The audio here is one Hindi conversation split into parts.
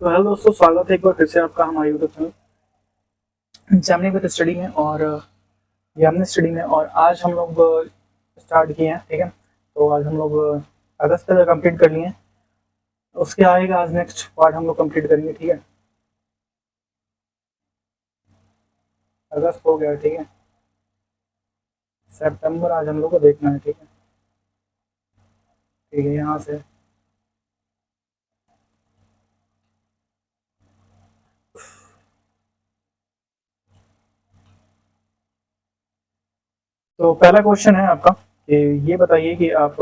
तो हेलो दोस्तों, स्वागत है एक बार फिर से आपका हमारे YouTube channel Gemini with study में। और ये हमने स्टडी में और आज हम लोग स्टार्ट किए हैं। ठीक है, तो आज हम लोग अगस्त तक कंप्लीट कर लिए हैं। उसके आगे का आज नेक्स्ट पार्ट हम लोग कंप्लीट करेंगे। ठीक है, अगस्त हो गया। ठीक है, सितंबर आज हम लोग को देखना है। ठीक है, ठीक है, यहाँ से तो पहला क्वेश्चन है आपका कि ये बताइए कि आप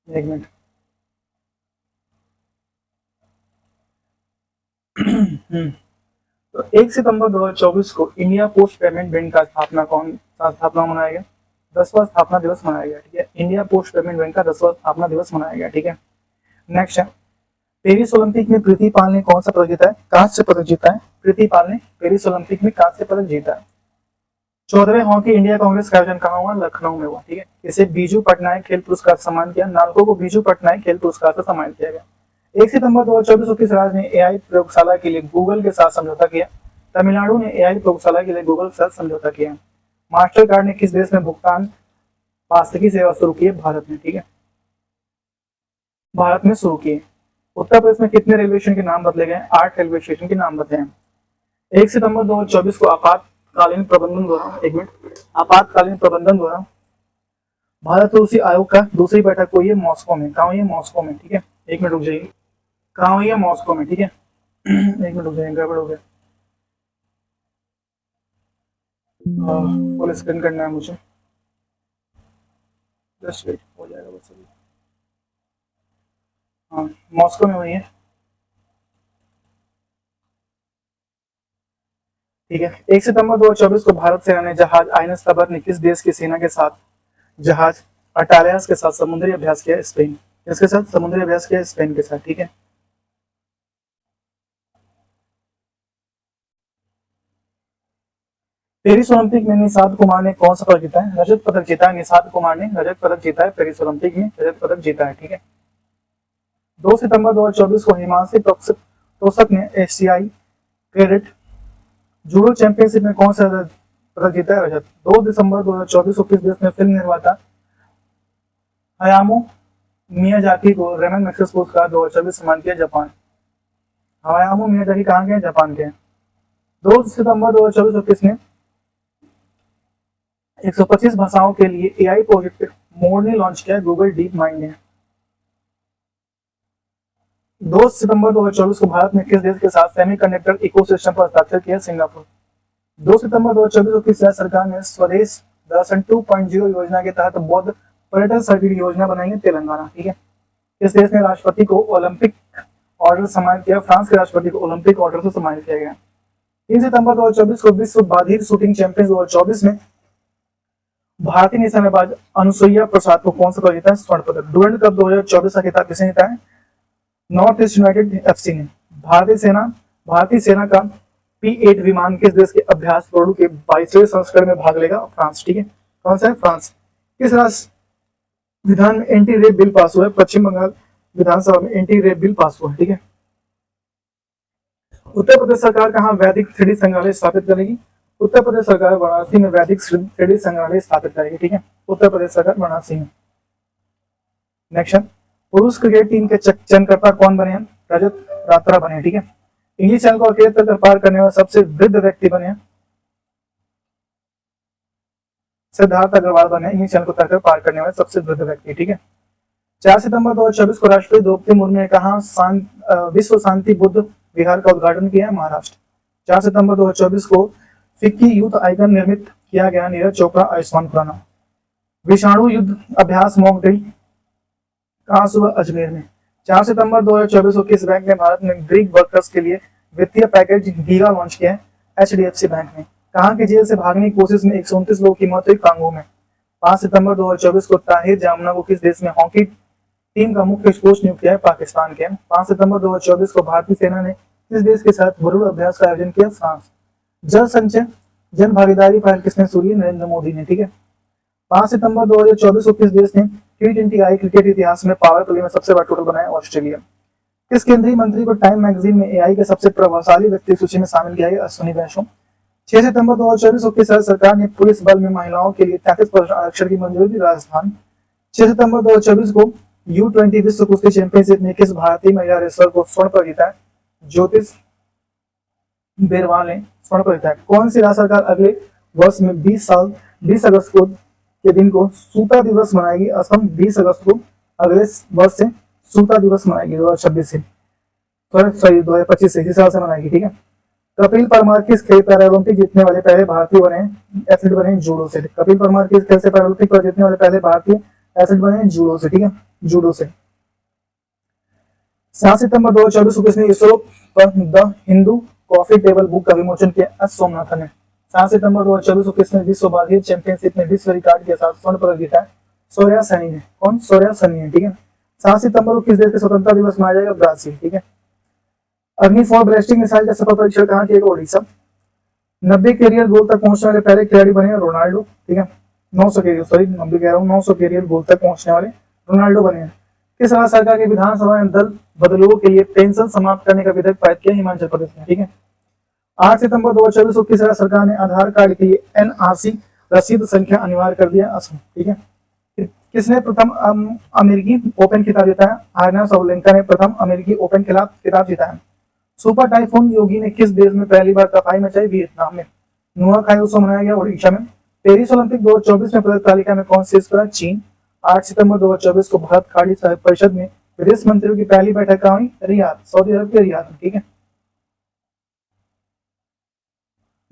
एक मिनट तो 1 सितंबर 2024 को इंडिया पोस्ट पेमेंट बैंक का स्थापना मनाया गया। 10वां स्थापना दिवस मनाया गया। ठीक है, इंडिया पोस्ट पेमेंट बैंक का 10वां स्थापना दिवस मनाया गया। ठीक है, नेक्स्ट है, पेरिस ओलंपिक में प्रीति पाल ने कौन सा पदक जीता है? कांस्य पदक जीता है। प्रीति पाल ने पेरिस ओलंपिक में कांस्य पदक जीता है। 14वें हॉकी इंडिया कांग्रेस का आयोजन कहाँ हुआ? लखनऊ में हुआ। ठीक है, इसे बीजू पटनायक खेल पुरस्कार से सम्मान किया। नालको को बीजू पटनायक खेल पुरस्कार से सम्मानित किया गया। 1 सितंबर 2024 को किस राज्य ने एआई प्रयोगशाला के लिए गूगल के साथ समझौता किया? तमिलनाडु ने एआई प्रयोगशाला के लिए गूगल के साथ समझौता किया। मास्टर कार्ड ने किस देश में भुगतान पासकी सेवा शुरू की है? भारत में। ठीक है, भारत में शुरू की है। उत्तर प्रदेश में कितने रेलवे स्टेशन के नाम बदले गए? 8 रेलवे स्टेशन के नाम बदले हैं। 1 सितंबर 2024 को आपातकालीन प्रबंधन द्वारा आपातकालीन प्रबंधन द्वारा भारत रूसी आयोग का दूसरी बैठक हुई है मॉस्को में। कहाँ हुई है? मॉस्को में। ठीक है, एक मिनट रुक जाइए। कहाँ हुई है? मॉस्को में। ठीक है, एक मिनट रुक जाइए, गड़बड़ हो गया। फुल स्क्रीन करना है मुझे, जस्ट वेट, हो जाएगा बस अभी। हाँ, मॉस्को में हुई है। ठीक है, 1 सितंबर 2024 को भारत सेना ने जहाज आईएनएस तबर ने किस देश की सेना के साथ जहाज अटालियास के साथ समुद्री अभ्यास किया? स्पेन। किसके साथ समुद्री अभ्यास किया? स्पेन के साथ। ठीक है, पेरिस ओलंपिक में निषाद कुमार ने कौन सा पदक जीता है? रजत पदक जीता है। निषाद कुमार ने रजत पदक जीता है। पेरिस ओलंपिक में रजत पदक जीता है। ठीक है, 2 सितंबर 2024 को हिमांशी तोषक ने एशियाई कैडेट जूडो चैंपियनशिप में कौन सा पदक जीता है? रजत। 2 दिसंबर 2024 को किस देश में फिल्म निर्माता हयामो मियाजाकी को रेमन मैग्सेसे पुरस्कार 2024 सम्मान किया? जापान। हयामो मियाजाकी कहाँ के हैं? जापान के हैं। 2 सितंबर 2024 को किसने 125 भाषाओं के लिए एआई प्रोजेक्ट मोड ने लॉन्च किया? गूगल डीप माइंड ने। 2 सितंबर 2024 को भारत ने किस देश के साथ सेमीकंडक्टर इकोसिस्टम पर हस्ताक्षर किया? सिंगापुर। 2 सितंबर 2024 को किस राज्य सरकार ने स्वदेश दर्शन 2.0 योजना के तहत बौद्ध पर्यटन सर्किट योजना बनाई है? तेलंगाना। ठीक है, इस देश ने राष्ट्रपति को ओलंपिक ऑर्डर सम्मानित किया? फ्रांस के राष्ट्रपति को ओलंपिक ऑर्डर से सम्मानित किया गया। 3 सितंबर 2024 को विश्व बाधिर शूटिंग चैंपियन 2024 में भारतीय निशानेबाज अनुसुईया प्रसाद को कौन सा पदक जीता है? स्वर्ण पदक। डुरंड कप 2024 का खिताब किसने जीता है? नॉर्थ ईस्ट यूनाइटेड एफसी ने। भारतीय सेना का P-8 विमान किस देश के अभ्यास प्रोडू के 22वें संस्करण में भाग लेगा? फ्रांस। ठीक है, कौन सा है? फ्रांस। किस राष्ट्र विधान में एंटी रेप बिल पास हुआ है? पश्चिम बंगाल विधानसभा में एंटी रेप बिल पास हुआ है। ठीक है, उत्तर प्रदेश सरकार कहाँ वैदिक 3D संग्रहालय स्थापित करेगी? उत्तर प्रदेश सरकार वाराणसी में वैदिक 3D संग्रहालय स्थापित करेगी। ठीक है, उत्तर प्रदेश सरकार वाराणसी में। नेक्स्ट, पुरुष क्रिकेट टीम के चयनकर्ता कौन बने हैं? रजत रात्रा बने। ठीक है, इंग्लिश चैनल को अकेले तक पार करने वाले सबसे वृद्ध व्यक्ति बने हैं? सिद्धार्थ अग्रवाल बने इंग्लिश चैनल को तक पार करने वाले सबसे वृद्ध व्यक्ति। ठीक है, 4 सितंबर 2024 को राष्ट्रपति द्रौपदी मुर्मू ने कहा विश्व शांति बुद्ध विहार का उद्घाटन किया? महाराष्ट्र। 4 सितंबर 2024 को फिक्की यूथ आइकन निर्मित किया गया? नीरज चोपड़ा, आयुष्मान खुराना। विषाणु युद्ध अभ्यास मॉक ड्रिल कहाँ से हुआ? अजमेर में। 4 सितंबर 2024 को किस बैंक ने भारत में ग्रीक वर्कर्स के लिए वित्तीय पैकेज गीगा लॉन्च किया है? HDFC बैंक ने। कहाँ की जेल से भागने की कोशिश में 129 लोगों की मौत हुई? कांगो में। 5 सितंबर 2024 को ताहिर जामना को किस देश में हॉकी टीम का मुख्य कोच नियुक्त किया है? पाकिस्तान के। 5 सितंबर 2024 को भारतीय सेना ने किस देश के साथ गरुड़ अभ्यास का आयोजन किया? फ्रांस। जल संचय जन भागीदारी पहल किसने शुरू की? नरेंद्र मोदी ने। ठीक है, 5 सितंबर 2024 को किस देश ने T20I क्रिकेट इतिहास में पावर प्ले में सबसे बड़ा टोटल बनाया ऑस्ट्रेलिया। किस केंद्रीय मंत्री को टाइम मैगजीन में एआई के सबसे प्रभावशाली व्यक्ति सूची में शामिल किया गया? अश्विनी वैष्णव। 6 सितंबर 2024 को किस राज्य सरकार ने पुलिस बल में महिलाओं के लिए 33% आरक्षण की मंजूरी दी? राजस्थान। 6 सितंबर 2024 को U20 विश्व कुश्ती चैंपियनशिप में किस भारतीय महिला रेसलर को स्वर्ण पदक जीता है? ज्योतिष बेरवाल ने स्वर्ण पदक जीता है। कौन सी राज्य सरकार अगले वर्ष में 20 अगस्त को के दिन को सूता दिवस मनाएगी? असम 20 अगस्त को अगले वर्ष से सूता दिवस मनाएगी 2026 से, सॉरी 2025 से, इस साल से मनाएगी। ठीक है। कपिल परमार किस खेल पैरालंपिक जीतने वाले पहले भारतीय बने एथलीट बने? जूडो से। कपिल परमार किस खेल से पैरालंपिक पर जीतने वाले पहले भारतीय एथलीट बने? जूडो से। ठीक है, जूडो से। 7 सितंबर 2024 को किसने इसरो पर the Hindu coffee table book का विमोचन किया? एस सोमनाथन ने। 7 सितंबर 2024 को किसने विश्व बाघी चैंपियनशिप में विश्व रिकॉर्ड के साथ स्वर्ण पदक जीता है? सोर्या सैनी ने। कौन? सोर्या सैनी ने। ठीक है। 7 सितंबर को किस देश का स्वतंत्रता दिवस मनाया जाएगा? ब्राजील। ठीक है। अग्नि 4 बैलिस्टिक मिसाइल का सफल परीक्षण कहाँ किया गया? ओडिशा। 90 कैरियर गोल तक पहुंचने वाले पहले खिलाड़ी बने रोनाल्डो। ठीक है। 900 कैरियर, सॉरी 90 कह रहा हूँ, 900 कैरियर गोल तक पहुंचने वाले रोनाल्डो बने हैं। किस राज्य सरकार की विधानसभा में दल बदलुओं के लिए पेंशन समाप्त करने का विधेयक पारित किया? हिमाचल प्रदेश में। ठीक है। 8 सितंबर 2024 को किस राज्य सरकार ने आधार कार्ड के लिए एनआरसी रसीद संख्या अनिवार्य कर दिया? असम। ठीक है। किसने प्रथम अमेरिकी ओपन खिताब जीता है? आर्ना साबलेंका ने प्रथम अमेरिकी ओपन खिताब जीता है। सुपर टाइफून योगी ने किस देश में पहली बार तबाही मचाई? वियतनाम में। नुआखाई उत्सव मनाया गया ओडिशा में। पेरिस ओलंपिक 2024 में पदक तालिका में कौन शीर्ष पर? चीन। 8 सितंबर 2024 को भारत खाड़ी साहिब परिषद में विदेश मंत्रियों की पहली बैठक कहाँ हुई? रियाद, सऊदी अरब के रियाद में। ठीक है।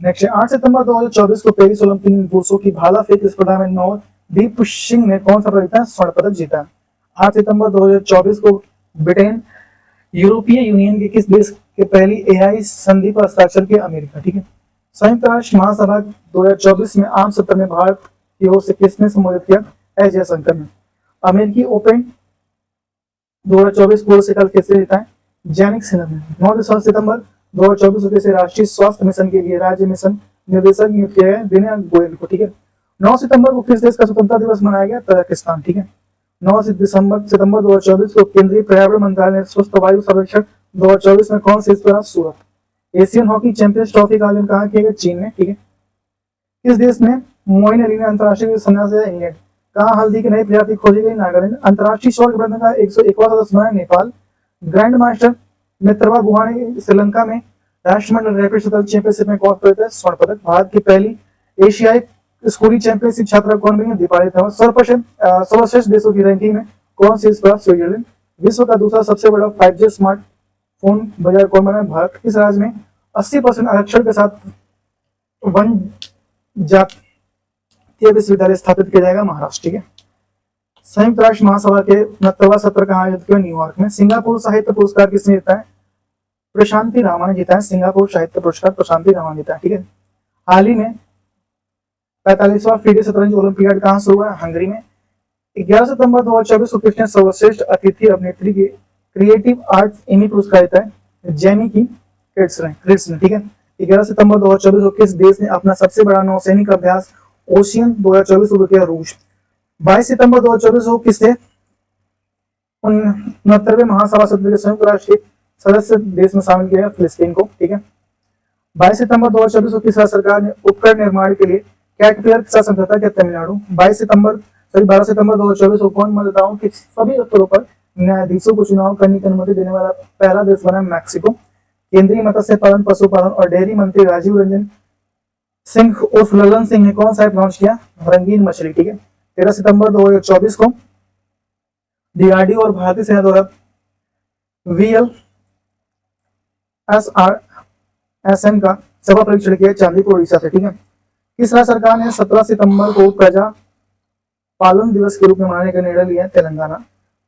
नेक्स्ट 8 सितंबर 2024 को पेरिस ओलंपिक में पुरुषों की भाला फेंक स्पर्धा में नवदीप सिंह ने कौन सा पदक जीता? स्वर्ण पदक जीता। 8 सितंबर 2024 को ब्रिटेन यूरोपीय यूनियन के किस देश के पहली एआई संधि पर हस्ताक्षर किया? अमेरिका। ठीक है। संयुक्त राष्ट्र महासभा 2024 में आम सत्र में भारत की ओर से किसने संबोधित किया? एस जयशंकर ने। अमेरिकी ओपन 2024 पूर्व से कल किसने जीता है? जैनिक सिन्हा ने। 9 सितंबर 2024 को राष्ट्रीय स्वास्थ्य मिशन के लिए राज्य मिशन निर्देशक नियुक्त किया गया विनय गोयल को। ठीक है। 9 सितंबर को किस देश का स्वतंत्रता दिवस मनाया गया? तजाकिस्तान। ठीक है। 9 सितंबर 2024 को केंद्रीय पर्यावरण मंत्रालय ने स्वस्थ वायु सर्वेक्षण 2024 में कौन से पर? सूरत। एशियन हॉकी चैंपियंस ट्रॉफी का आयोजन कहाँ किया गया? चीन में। ठीक है। किस देश में मोइन अली ने अंतरराष्ट्रीय संन्यास दिया? इंग्लैंड। कहाँ हल्दी की नई प्रजाति खोजी गई? नागालैंड। अंतरराष्ट्रीय स्वर्ण प्रबंधन का 101वां सदस्य बना नेपाल। ग्रैंड मास्टर मित्रवा गुहा ने श्रीलंका में राष्ट्रमंडल रैपिड शटल चैंपियनशिप में कौन पदक? स्वर्ण पदक। भारत की पहली एशियाई स्कूली चैंपियनशिप छात्रा कौन बनी? दीपाली थॉमस। सर्वश्रेष्ठ देशों की रैंकिंग में कौन सी पर? स्विट्जरलैंड। विश्व का दूसरा सबसे बड़ा 5G स्मार्टफोन बाजार कौन बना? भारत। किस राज्य में 80% आरक्षण के साथ वन जातीय विश्वविद्यालय स्थापित किया जाएगा? महाराष्ट्र। ठीक है। संयुक्त राष्ट्र महासभा के 69वां सत्र कहाँ आयोजित किया? न्यूयॉर्क में। सिंगापुर साहित्य पुरस्कार किसने जीता है? प्रशांति रामा ने जीता है। सिंगापुर साहित्य पुरस्कार प्रशांति रामा ने जीता है। ठीक है। हाल ही में 45वां फीडे शतरंज ओलंपियाड कहाँ से हुआ? हंगरी में। 11 सितंबर 2024 को किसने सर्वश्रेष्ठ अतिथि अभिनेत्री के क्रिएटिव आर्ट्स एमी पुरस्कार जीता है? जेनी की क्रिट्स ने। ठीक है। 11 सितंबर 2024 को किस देश ने अपना सबसे बड़ा नौसैनिक अभ्यास ओशियन 2024 शुरू किया? रूस। 22 सितंबर 2024 को किसने 69वें महासभा सत्र के संयुक्त राष्ट्र सदस्य देश में शामिल किया? फिलिस्तीन को। ठीक है। 22 सितंबर 2024 को किस राज्य सरकार ने उपकरण निर्माण के लिए कैटरपिलर के साथ समझौता किया? तमिलनाडु। 12 सितंबर 2024 को कौन मतदाताओं के सभी स्तरों पर न्यायाधीशों को चुनाव करने की अनुमति देने वाला पहला देश बना? मैक्सिको। केंद्रीय मत्स्य पालन, पशुपालन और डेयरी मंत्री राजीव रंजन सिंह उर्फ ललन सिंह ने कौन सा ऐप लॉन्च किया? रंगीन मछली। ठीक है। 13 सितंबर 2024 को डीआरडीओ और भारतीय सेना द्वारा VLSRSN का सफल परीक्षण किया चांदीपुर उड़ीसा से। ठीक है। किस राज्य सरकार ने 17 सितंबर को प्रजा पालन दिवस के रूप में मनाने का निर्णय लिया? तेलंगाना।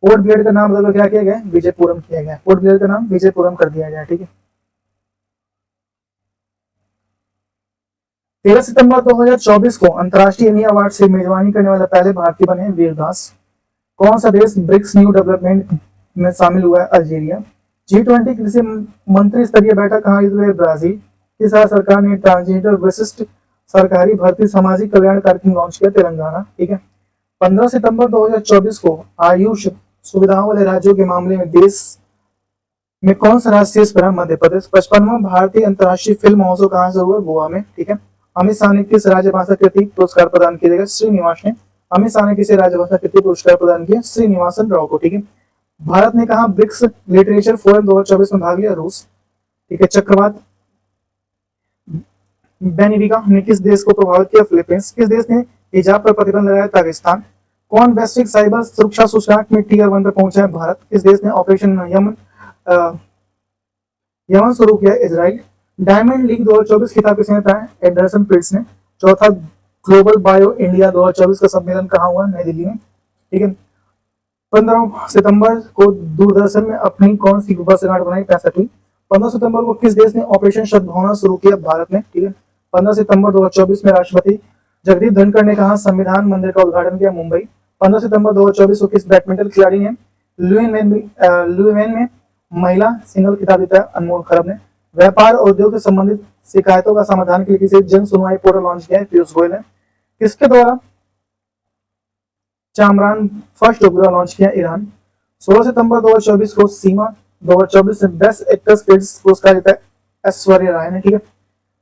पोर्ट ब्लेयर का नाम बदलकर क्या किया गया? विजयपुरम किया गया। पोर्ट ब्लेयर का नाम विजयपुरम कर दिया गया। ठीक है। 13 सितंबर 2024 को अंतर्राष्ट्रीय एमी अवार्ड से मेजबानी करने वाला पहले भारतीय बने वीरदास। कौन सा देश ब्रिक्स न्यू डेवलपमेंट में शामिल हुआ है? अल्जीरिया। G20 कृषि मंत्री स्तरीय बैठक कहाँ हुई? ब्राजील। किस राज्य सरकार ने ट्रांसजेंडर विशिष्ट सरकारी भर्ती सामाजिक कल्याण कार्यक्रम लॉन्च किया? तेलंगाना। ठीक है। 15 सितंबर 2024 को आयुष सुविधाओं वाले राज्यों के मामले में देश में कौन सा राज्य शीर्ष पर है? मध्य प्रदेश। 55वां भारतीय अंतर्राष्ट्रीय फिल्म महोत्सव कहाँ से हुआ? गोवा में। ठीक है। अमित शाह ने किस राज्यभाषा कृति पुरस्कार प्रदान किया? श्रीनिवास ने। अमित शाह ने किसे राज्यभाषा कृति पुरस्कार प्रदान किया? श्रीनिवासन राव को। ठीक है। भारत ने कहा ब्रिक्स लिटरेचर फोरम 2024 में भाग लिया? रूस। ठीक है। चक्रवात बेनिविका ने किस देश को प्रभावित किया? फिलीपींस। किस देश ने हिजाब पर प्रतिबंध लगाया? पाकिस्तान। कौन वैश्विक साइबर सुरक्षा सूचकांक में टियर 1 पर पहुंचा है? भारत। किस देश ने ऑपरेशन यमन शुरू किया? इजराइल। डायमंड लीग 2024 खिताब किसने जीता है? एंडरसन पिल्स ने। चौथा ग्लोबल बायो इंडिया 2024 का सम्मेलन कहाँ हुआ? नई दिल्ली में। ठीक है। 15 सितंबर को दूरदर्शन में अपनी कौन सी वर्षगांठ बनाई? 65वीं। 15 सितंबर को किस देश ने ऑपरेशन सद्भावना शुरू किया? भारत ने। ठीक है। 15 सितंबर 2024 में राष्ट्रपति जगदीप धनखड़ ने कहा संविधान मंदिर का उद्घाटन किया? मुंबई। 15 सितंबर 2024 को किस बैडमिंटन खिलाड़ी ने लुइवेन में महिला सिंगल खिताब जीता? अनमोल खरब ने। व्यापार और उद्योग से संबंधित शिकायतों का समाधान के लिए किसी जन सुनवाई पोर्टल लॉन्च किया है? पीयूष गोयल ने। किसके द्वारा चामरान फर्स्ट उपग्रह लॉन्च किया? ईरान। 16 सितंबर 2024 को सीमा 2024 से बेस्ट एक्ट्रेस पुरस्कार जीता है? ऐश्वर्या राय ने। ठीक है।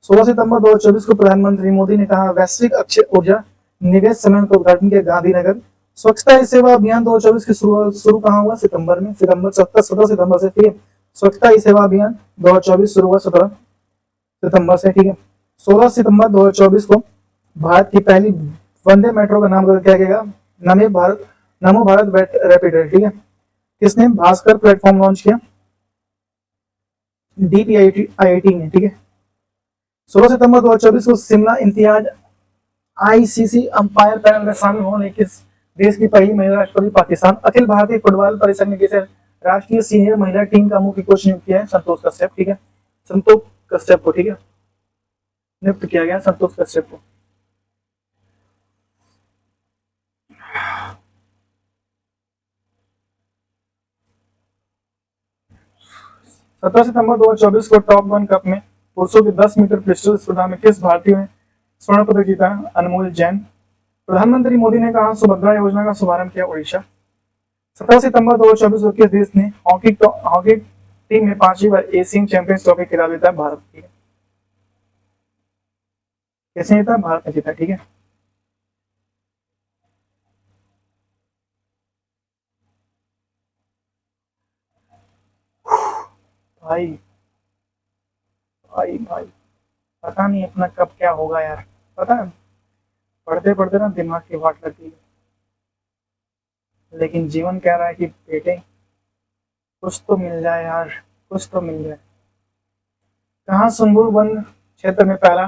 16 सितंबर 2024 को प्रधानमंत्री मोदी ने कहा वैश्विक अक्षय ऊर्जा निवेश सम्मेलन का उद्घाटन किया? गांधीनगर। स्वच्छता ही सेवा अभियान 2024 की शुरू कहाँ हुआ? सितंबर में। 17 सितंबर से। ठीक है। स्वच्छता ही सेवा अभियान 2024 शुरू हुआ 17 सितंबर से। ठीक है। 16 सितंबर 2024 को भारत की पहली वंदे मेट्रो का नाम क्या गया? नमो भारत रैपिड रेल। ठीक है। किसने भास्कर प्लेटफॉर्म लॉन्च किया? DPIIT ने। ठीक है। 16 सितंबर 2024 को Shimla Imtiaz ICC umpire panel में शामिल होने किस देश की पहली महिला राष्ट्रपति? पाकिस्तान। अखिल भारतीय फुटबॉल परिषद ने किसे राष्ट्रीय सीनियर महिला टीम का मुख्य कोच नियुक्त किया है? संतोष कश्यप। ठीक है। संतोष कश्यप को। ठीक है। नियुक्त किया गया संतोष कश्यप को। सत्रह सितंबर 2024 को टॉप वन कप में पुरुषों के 10 मीटर पिस्टल स्पर्धा में किस भारतीय ने स्वर्ण पदक जीता? अनमोल जैन। प्रधानमंत्री मोदी ने कहा सुभद्रा योजना का शुभारंभ किया? उड़ीसा। 17 सितंबर 2024 को किस देश ने हॉकी टीम में 5वीं बार एशियन चैंपियंस ट्रॉफी खिताब जीता? भारत। ठीक है। कैसे जीता? भारत ने जीता। ठीक है। भाई भाई भाई पता नहीं अपना कब क्या होगा यार। पता है पढ़ते पढ़ते ना दिमाग की वाट लगती है, लेकिन जीवन कह रहा है कि बेटे कुछ तो मिल जाए यार, कुछ तो मिल जाए। कहाँ सुंबुर वन क्षेत्र में पहला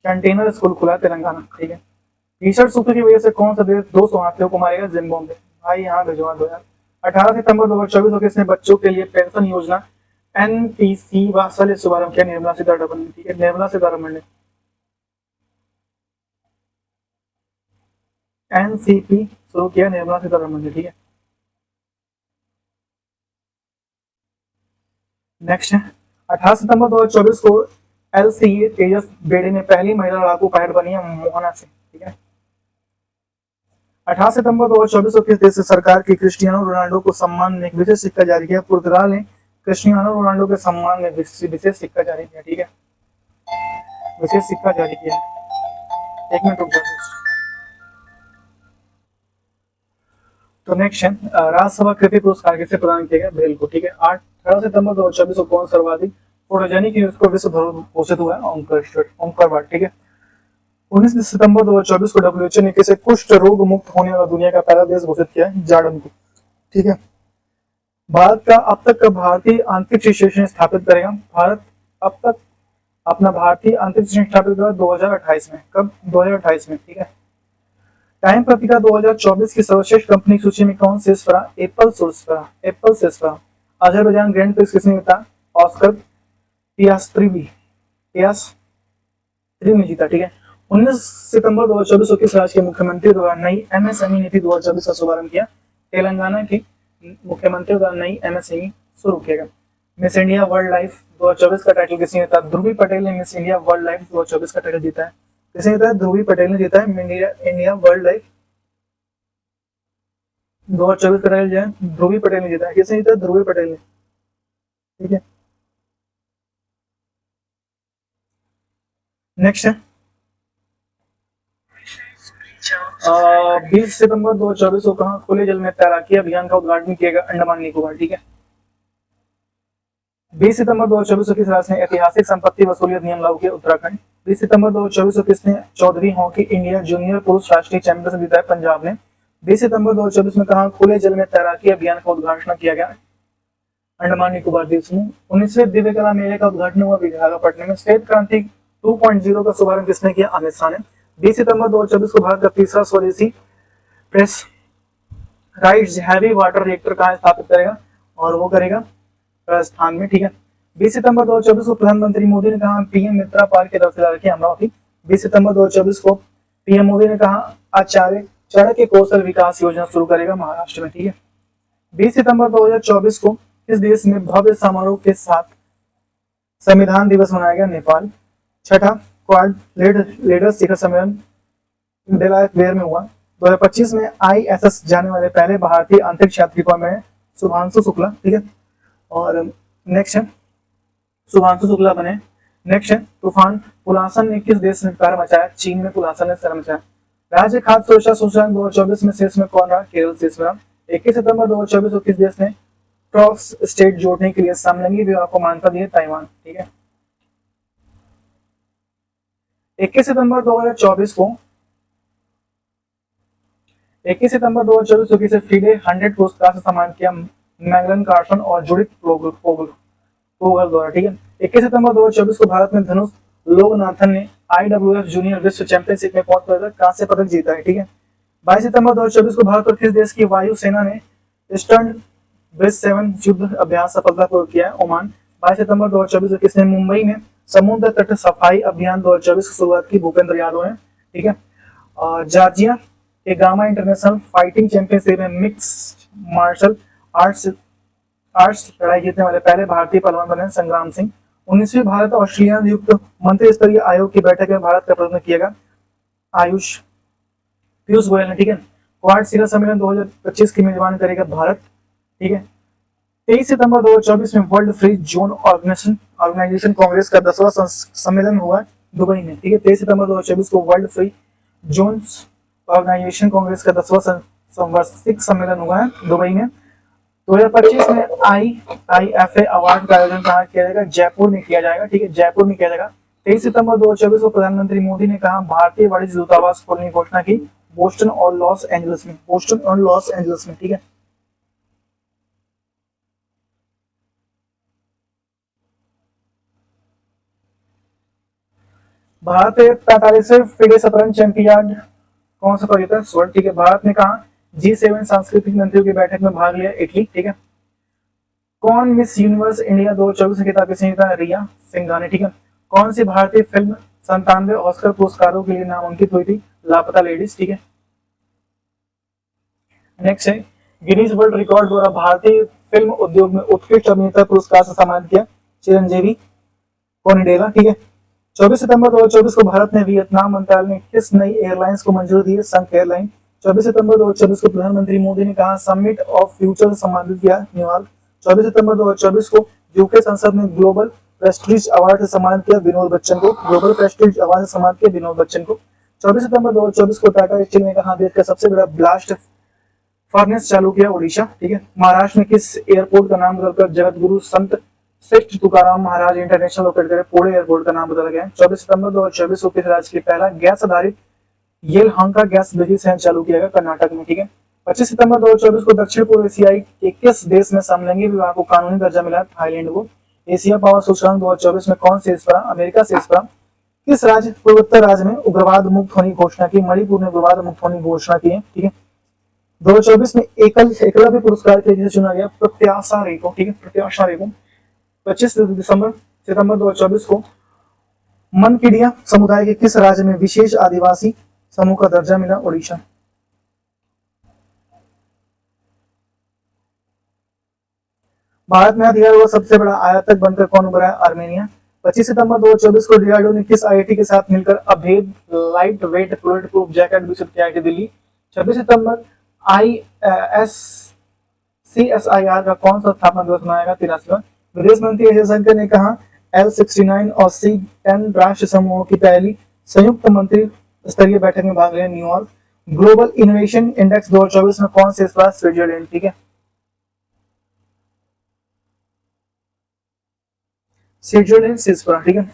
कंटेनर स्कूल खुला? तेलंगाना। ठीक है। भीषण सूखे की वजह से कौन सा देश 200 हाथियों को मारेगा? जिम्बाब्वे। भाई यहाँ भिजवा दो यार। 18 सितंबर 2024 को किसने बच्चों के लिए पेंशन योजना NPC वात्सल्य शुभारंभ किया? निर्मला सीतारमण ने। ठीक है। निर्मला सीतारमण ने। NCP शुरू किया निर्मला सीतारमण ने। ठीक है। नेक्स्ट है 18 सितंबर 2024 को LCA तेजस बेड़े में पहली महिला लड़ाकू पायलट बनी है मोहना से। ठीक है। 18 सितंबर 2024 को किस देश की सरकार की क्रिस्टियानो रोनाल्डो को सम्मान में एक विशेष सिक्का जारी किया? पुर्तगाल ने क्रिस्टियानो रोनाल्डो के सम्मान में विशेष सिक्का जारी किया। ठीक है। विशेष सिक्का जारी किया। एक मिनट रुक जाओ। तो नेक्स्ट है राज्यसभा कृति पुरस्कार किसे प्रदान किया गया? ब्रेल को। ठीक है। 18 सितंबर 2024 को कौन सर्वाधिक फोटोजेनिक यूनेस्को विश्व धरोहर घोषित हुआ है? ओंकार वाट। ठीक है। 19 सितंबर 2024 को WHO ने किसे कुष्ठ रोग मुक्त होने वाला दुनिया का पहला देश घोषित किया है? जॉर्डन को। ठीक है। भारत का अब तक का भारतीय अंतरिक्ष स्टेशन स्थापित करेगा? भारत अब तक अपना भारतीय अंतरिक्ष स्टेशन स्थापित करेगा 2028 में। कब? 2028 में। ठीक है। टाइम पत्रिका 2024 की सर्वश्रेष्ठ कंपनी सूची में कौन शीर्ष पर? एप्पल शीर्ष पर। एप्पल शीर्ष पर। अजरबैजान ग्रैंड प्रिक्स किसने जीता? ऑस्कर पियास्त्री ने जीता। ठीक है। 19 सितंबर 2024 को किस राज्य के मुख्यमंत्री द्वारा नई MSME नीति 2024 का शुभारंभ किया? तेलंगाना के मुख्यमंत्री द्वारा नई MSME शुरू किया गया। मिस इंडिया वर्ल्ड लाइफ 2024 का टाइटल किसने जीता? ध्रुवी पटेल ने मिस इंडिया वर्ल्ड लाइफ 2024 का टाइटल जीता है। किसने जीता है? ध्रुवी पटेल ने जीता है इंडिया वर्ल्ड लाइफ 2024 का टाइटल जो है ध्रुवी पटेल ने जीता है। किसने जीता है? ध्रुवी पटेल ने। ठीक है, नेक्स्ट है 20 सितंबर 2024 को कहा खुले जल में तैराकी अभियान का उद्घाटन किया गया? अंडमान निकोबार। ठीक है, 20 सितंबर 2024 को किस राज्य ने ऐतिहासिक संपत्ति वसूली अधिनियम लागू किया? उत्तराखंड। 20 सितंबर 2024 को किसने 14वीं हॉकी इंडिया जूनियर पुरुष राष्ट्रीय चैंपियनशिप जीता है? पंजाब ने। 20 सितंबर 2024 में कहा खुले जल में तैराकी अभियान का उद्घाटन किया गया? अंडमान निकोबार द्वीप समूह। 19वें दिव्य कला मेले का उद्घाटन हुआ विशाखापट्टनम में। श्वेत क्रांति 2.0 का शुभारंभ किसने किया? अमित शाह ने। 20 सितंबर 2024 को भारत का तीसरा स्वदेशी press rights heavy water reactor कहाँ स्थापित करेगा? और वो करेगा राजस्थान में। ठीक है, 20 सितंबर 2024 को प्रधानमंत्री मोदी ने कहा पीएम मित्रा पार्क की तरफ से अमरावती। 20 सितंबर 2024 को पीएम मोदी ने कहा आचार्य चाणक्य कौशल विकास योजना शुरू करेगा महाराष्ट्र में। ठीक है, 20 सितंबर 2024 को इस देश में भव्य समारोह के साथ संविधान दिवस मनाया गया? नेपाल। छठा क्वाड लीडर्स शिखर सम्मेलन डेलावेयर में हुआ। 2025 में आईएसएस जाने वाले पहले भारतीय अंतरिक्ष यात्री कौन बने? शुभांशु शुक्ला। ठीक है, और नेक्स्ट है शुभांशु शुक्ला बने। नेक्स्ट है तूफान पुलासन ने किस देश में पैर मचाया? चीन में पुलासन ने पैर मचाया। राज्य खाद्य सुरक्षा सूचकांक 2024 में शीर्ष में कौन रहा? केरल शीर्ष में रहा। 21 सितंबर 2024 को किस देश ने क्रॉस स्टेट जोड़ने के लिए समलिंगी विवाह को मान्यता दी है? ताइवान। ठीक है, 21 सितंबर 2024 को 21 सितंबर 2024 को किसे फीडे 100 पुरस्कार से सम्मानित किया? मैगलन कार्सन और जुडिथ पोगल द्वारा। ठीक है, 21 सितंबर 2024 को भारत में धनुष लोकनाथन ने IWF जूनियर विश्व चैंपियनशिप में पहुंचकर कांस्य पदक जीता है। ठीक है, 22 सितंबर 2024 को भारत और किस देश की वायुसेना ने ईस्टर्न ब्रिज 7 युद्ध अभ्यास सफलतापूर्वक किया है? ओमान। 22 सितंबर 2024 को किसने मुंबई में समुद्र तट सफाई अभियान 2024 की शुरुआत की? भूपेंद्र यादव ने। ठीक है, जॉर्जिया के गामा इंटरनेशनल फाइटिंग चैंपियनशिप में मिक्स मार्शल आर्ट्स लड़ाई जीतने वाले पहले भारतीय पहलवान बने संग्राम सिंह। 19वीं भारत ऑस्ट्रेलिया युक्त मंत्री स्तरीय आयोग की बैठक में भारत का प्रतिनिधित्व किया आयुष पीयूष गोयल ने। ठीक है, क्वाड शिखर सम्मेलन 2025 की मेजबानी करेगा भारत। ठीक है, 23 सितंबर 2024 में world free zone organisation congress का 10वां सम्मेलन हुआ दुबई में। ठीक है, 23 सितंबर 2024 को world free zone organisation congress का 10वां वार्षिक सम्मेलन हुआ है दुबई में। 2025 में IIFA अवार्ड का आयोजन कहाँ किया जाएगा? जयपुर में किया जाएगा। ठीक है, जयपुर में किया जाएगा। 23 सितंबर 2024 को प्रधानमंत्री मोदी ने कहा भारतीय वाणिज्य दूतावास खोलने की घोषणा की? बोस्टन और लॉस एंजलिस में। ठीक है, भारत 45वें फिडे शतरंज चैंपियन कौन सा जीता? स्वर्ण। ठीक है, भारत ने कहा G7 सांस्कृतिक मंत्रियों की बैठक में भाग लिया? इटली। ठीक है, कौन मिस यूनिवर्स इंडिया 2024 खिताब किसने जीता? रिया सिंघानी। ठीक है, कौन सी भारतीय फिल्म 97 ऑस्कर पुरस्कारों के लिए नामांकित हुई थी? लापता लेडीज। ठीक है, नेक्स्ट है गिनीज वर्ल्ड रिकॉर्ड द्वारा भारतीय फिल्म उद्योग में उत्कृष्ट अभिनेता पुरस्कार से सम्मानित किया चिरंजीवी कोनिडेला। ठीक है, 24 सितंबर 2024 को भारत ने वियतनाम मंत्रालय ने किस नई एयरलाइंस को मंजूरी दी है? संघ एयरलाइन। 24 सितंबर 2024 को प्रधानमंत्री मोदी ने कहा समिट ऑफ फ्यूचर सम्मानित किया न्यूयॉर्क। 24 सितंबर 2024 को यूके संसद ने ग्लोबल प्रेस्टीज अवार्ड से सम्मानित किया विनोद बच्चन को। 24 सितंबर 2024 को टाटा स्टील ने कहा देश का सबसे बड़ा ब्लास्ट फर्नेस चालू किया? ओडिशा। ठीक है, महाराष्ट्र में किस एयरपोर्ट का नाम बदलकर जगत गुरु संत श्रेष्ठ तुकाराम महाराज इंटरनेशनल लोकेट करे? पुणे एयरपोर्ट का नाम बदला गया। 24 सितंबर 2024 को किस राज्य के पहला गैस आधारित येलहांका गैस बिजली संयंत्र चालू किया गया? कर्नाटक में। ठीक है, 25 सितंबर 2024 को दक्षिण पूर्व एशियाई के किस देश में समलिंगी विवाह को कानूनी दर्जा मिला? थाईलैंड को। एशिया पावर सूचकांक 2024 में कौन शीर्ष पर? अमेरिका शीर्ष पर। किस राज्य पूर्वोत्तर राज्य में उग्रवाद मुक्त होने की घोषणा की? मणिपुर ने उग्रवाद मुक्त होने की घोषणा की है। ठीक है, 2024 में एकलव्य पुरस्कार के लिए चुना गया प्रत्याशा रेको। ठीक है, प्रत्याशा रेको। 25 सितंबर 2024 को मनकीडिया समुदाय के किस राज्य में विशेष आदिवासी समूह का दर्जा मिला? ओडिशा। भारत में हथियारों का सबसे बड़ा आयातक बनकर कौन उभरा है? आर्मेनिया। 25 सितंबर 2024 को डीआरडीओ ने किस आईआईटी के साथ मिलकर अभेद light weight bullet proof jacket विकसित किया है? दिल्ली। 26 सितंबर आई एस CSIR का कौन सा स्थापना दिवस मनाएगा? 83वां। विदेश मंत्री एस जयशंकर ने कहा L69 और C10 राष्ट्र समूहों की पहली संयुक्त मंत्री स्तरीय बैठक में भाग लें न्यूयॉर्क। ग्लोबल इनोवेशन इंडेक्स 2024 में कौन से इस बार? स्विट्जरलैंड। ठीक है, स्विट्जरलैंड से इस बार। ठीक है।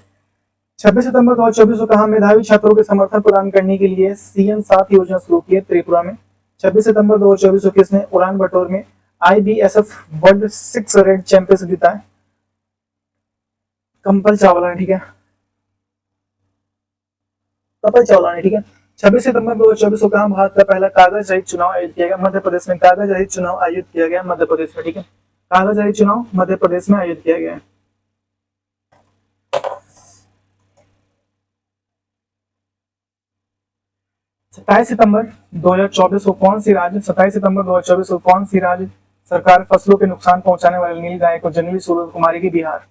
26 सितंबर 2024 को कहा मेधावी छात्रों के समर्थन प्रदान करने के लिए CM7 योजना शुरू की है त्रिपुरा में। 26 सितंबर 2024 को किसने उड़ान बटोर में IBSF वर्ल्ड 6 रेड चैंपियनशिप जीता है? कंपल चावला ने। ठीक है, कपिल चावला ने। ठीक है। 26 सितंबर 2024 को कहा भारत का पहला कागज रहित चुनाव आयोजित किया गया? मध्य प्रदेश में। कागज रहित चुनाव आयोजित किया गया मध्य प्रदेश में। ठीक है, कागज रहित चुनाव मध्य प्रदेश में आयोजित किया गया है। 27 सितंबर 2024 को कौन सी राज्य 27 सितंबर 2024 को कौन सी राज्य सरकार फसलों के नुकसान पहुंचाने वाली नील गाय को जंगली सूरज कुमारी की? बिहार।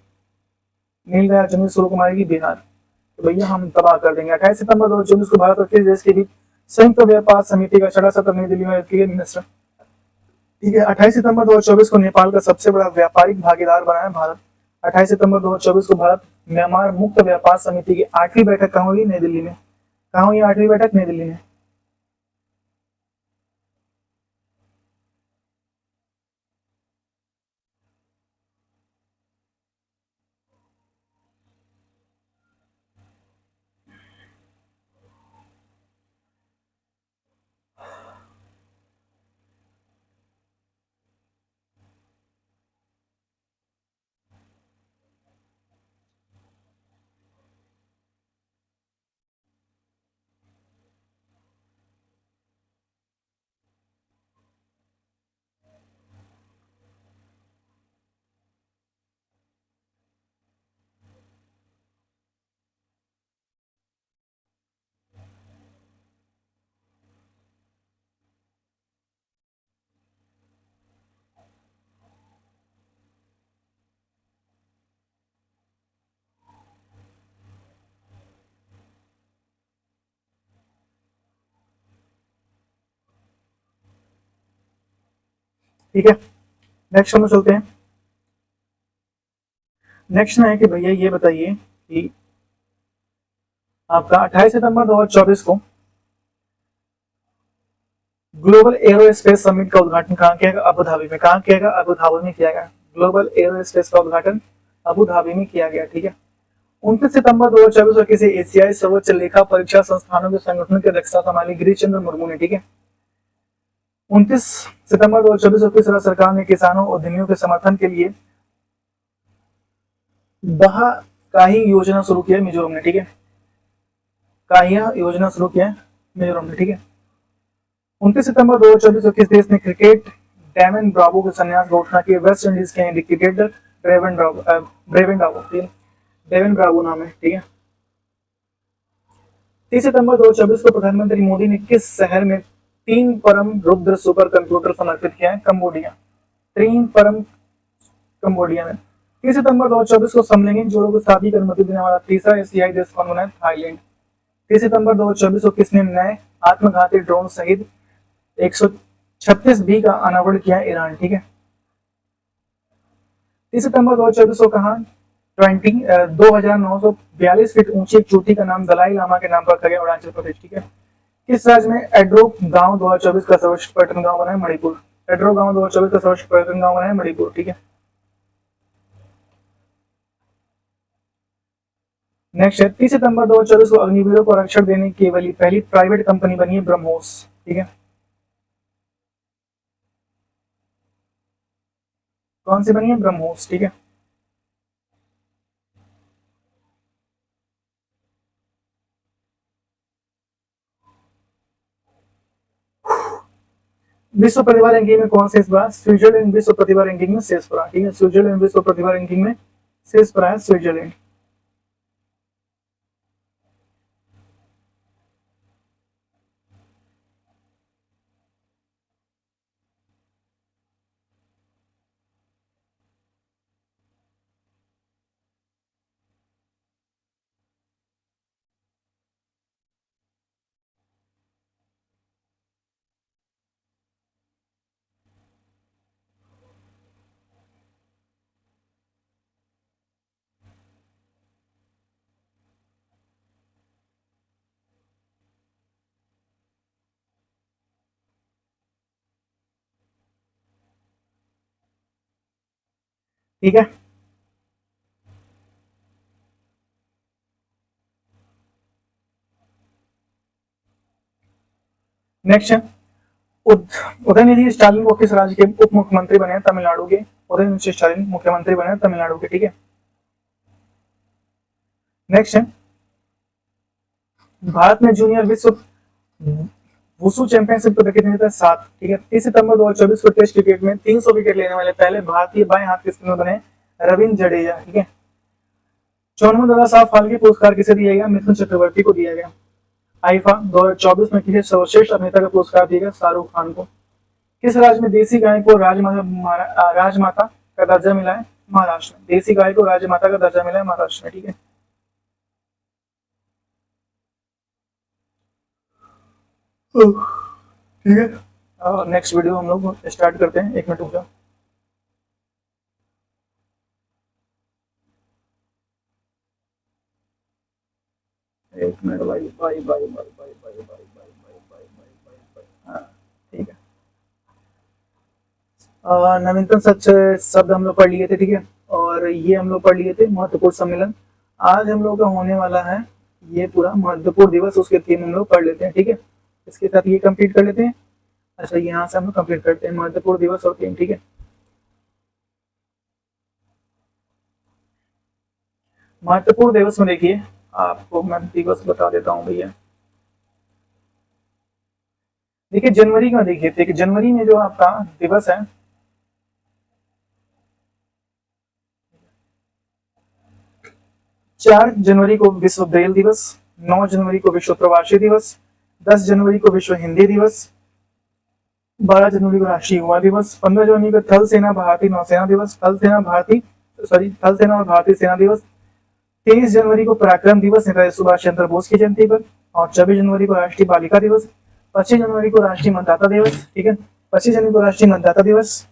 नील गाय जंगली सूरज कुमारी की बिहार। तो भैया हम तबाह कर देंगे। 28 सितंबर 2024 को भारत और किस देश के बीच संयुक्त व्यापार समिति का 6वां सत्र नई दिल्ली में आयोजित किया? मिस्र। ठीक है। 28 सितंबर 2024 को नेपाल का सबसे बड़ा व्यापारिक भागीदार बना है भारत। 28 सितंबर 2024 को भारत म्यांमार मुक्त व्यापार समिति की 8वीं बैठक कहाँ हुई? नई दिल्ली में। कहाँ हुई 8वीं बैठक? नई दिल्ली में। ठीक है, नेक्स्ट हम चलते हैं। नेक्स्ट में है कि भैया ये बताइए कि आपका 28 सितंबर 2024 को ग्लोबल एरोस्पेस समिट का उद्घाटन कहाँ किया गया? अबू धाबी में। कहाँ किया गया? अबू धाबी में किया गया। ग्लोबल एरोस्पेस का उद्घाटन अबू धाबी में किया गया। ठीक है। 29 सितंबर 2024 को किसी एशियाई सर्वोच्च लेखा परीक्षा संस्थानों के संगठन की अध्यक्षता संभाली? गिरीश चंद्र मुर्मू ने। ठीक है। 29 सितंबर 2024 को किस राज्य सरकार ने किसानों और उद्यमियों के समर्थन के लिए दहा काही योजना शुरू की है? मिजोरम ने। ठीक है, काहिया योजना शुरू किया है मिजोरम ने। ठीक है। 29 सितंबर 2024 को किस देश ने क्रिकेट डेविन ब्रावो के संन्यास घोषणा की? वेस्ट इंडीज के cricketer Devin Bravo. Devin Bravo नाम है। ठीक है। 30 सितंबर 2024 को प्रधानमंत्री मोदी ने किस शहर में 3 परम रुद्र सुपर कंप्यूटर समर्पित किया है? कंबोडिया। 3 परम कंबोडिया में। 30 सितंबर 2024 को समलैंगिक जोड़ों को शादी की अनुमति देने वाला तीसरा एशियाई देश कौन बना है? थाईलैंड। 30 सितंबर 2024 को किसने नए आत्मघाती ड्रोन सहित 136 बी का अनावरण किया? ईरान। ठीक है। 30 सितंबर 2024 को कहा 2942 फीट ऊंची एक चोटी का नाम दलाई लामा के नाम पर रखा गया? अरुणाचल प्रदेश। ठीक है। किस राज्य में एड्रो गांव 2024 का सर्वश्रेष्ठ पर्यटन गांव बना है? मणिपुर। एड्रो गांव 2024 का सर्वश्रेष्ठ पर्यटन गांव बना है? मणिपुर। ठीक है। नेक्स्ट है 30 सितंबर 2024 को अग्निवीरों को आरक्षण देने की वाली पहली प्राइवेट कंपनी बनी है ब्रह्मोस। ठीक है। कौन सी बनी है? ब्रह्मोस। ठीक है। विश्व प्रतिभा रैंकिंग में कौन से इस बार? स्विट्जरलैंड विश्व प्रतिभा रैंकिंग में शीर्ष पर। ठीक है, स्विट्जरलैंड विश्व प्रतिभा रैंकिंग में शीर्ष पर है स्विट्जरलैंड। ठीक है। नेक्स्ट है उदयनिधि स्टालिन को किस राज्य के उप मुख्यमंत्री बने हैं? तमिलनाडु के उदयनिधि स्टालिन मुख्यमंत्री बने हैं तमिलनाडु के। ठीक है। नेक्स्ट है भारत में जूनियर विश्व वुशु चैंपियनशिप को कितने जीता? 7। ठीक है। 30 सितंबर 2024 को टेस्ट क्रिकेट में 300 विकेट लेने वाले पहले भारतीय बाएं हाथ के स्पिनर बने रविंद्र जडेजा। ठीक है। 54वां दादा साहब फाल्के पुरस्कार किसे दिया गया? मिथुन चक्रवर्ती को दिया गया। आईफा 2024 में किसे सर्वश्रेष्ठ अभिनेता का पुरस्कार दिया गया? शाहरुख खान को। किस राज्य में देसी गाय को राजमाता का दर्जा मिला है? महाराष्ट्र में। देसी गाय को राजमाता का दर्जा मिला है महाराष्ट्र में। ठीक है। ठीक है। नेक्स्ट वीडियो हम लोग स्टार्ट करते हैं। 1 मिनट रुक जाओ। एक मिनट भाई भाई भाई भाई भाई भाई भाई भाई भाई भाई भाई भाई। हाँ ठीक है। नवीनतम सच शब्द हम लोग पढ़ लिए थे। ठीक है। और ये हम लोग पढ़ लिए थे महत्वपूर्ण सम्मेलन। आज हम लोग का होने वाला है ये पूरा महत्वपूर्ण दिवस, उसके थीम हम लोग पढ़ लेते हैं। ठीक है। इसके साथ ये कंप्लीट कर लेते हैं। अच्छा यहाँ से हम लोग कंप्लीट करते हैं महत्वपूर्ण दिवस और थीम। ठीक है। महत्वपूर्ण दिवस में देखिए आपको मैं दिवस बता देता हूँ भैया। देखिए जनवरी का देखिए जनवरी में जो आपका दिवस है 4 जनवरी को विश्व ब्रेल दिवस, 9 जनवरी को विश्व प्रवासी दिवस, 10 जनवरी को विश्व हिंदी दिवस, 12 जनवरी को राष्ट्रीय युवा दिवस, 15 जनवरी को थल सेना भारतीय नौसेना दिवस, थल सेना और भारतीय सेना दिवस, 23 जनवरी को पराक्रम दिवस नेताजी सुभाष चंद्र बोस की जयंती पर, और 24 जनवरी को राष्ट्रीय बालिका दिवस, 25 जनवरी को राष्ट्रीय मतदाता दिवस। ठीक है। 25 जनवरी को राष्ट्रीय मतदाता दिवस